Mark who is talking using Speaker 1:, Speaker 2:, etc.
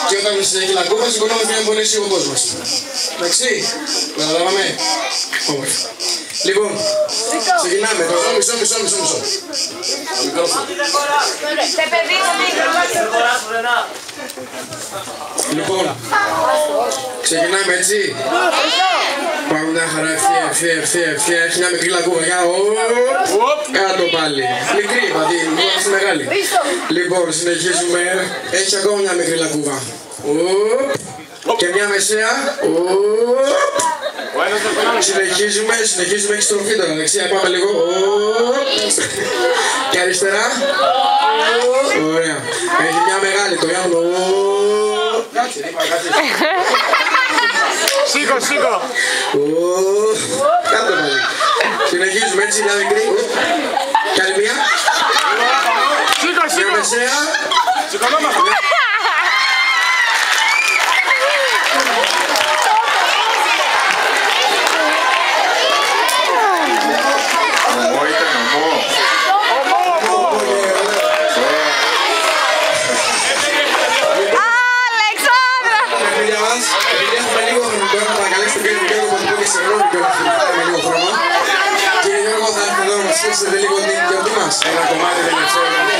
Speaker 1: Και όταν έχει λακκούβα, σηκωνόμαστε να πονέσει ο κόσμος. Εντάξει, καταλάβαμε. Όμορφα. Λοιπόν, ξεκινάμε τώρα. Μισό. Λοιπόν, ξεκινάμε έτσι. Πάμε μια χαρά ευθεία. Έχει μια μικρή λακκούβα. Κάτω πάλι. Μικρή, πατή, είμαστε μεγάλη. Λοιπόν, συνεχίζουμε. Έχει ακόμα μια μικρή λακκούβα. Και μια μεσαία. Συνεχίζουμε, έχει στροφή τώρα, δεξιά, πάμε λίγο. Και αριστερά. Ωραία. Έχει μια μεγάλη, το γιάννο.
Speaker 2: Σήκω.
Speaker 1: Κάτω πάλι. Συνεχίζουμε έτσι, μια μικρή. Κι άλλη μια. Μια μεσαία. Κύριε Γιώργο, θα έρθει εδώ να μας στήσετε λίγο την γιορτή μας. Ένα κομμάτι δεν ξέρω.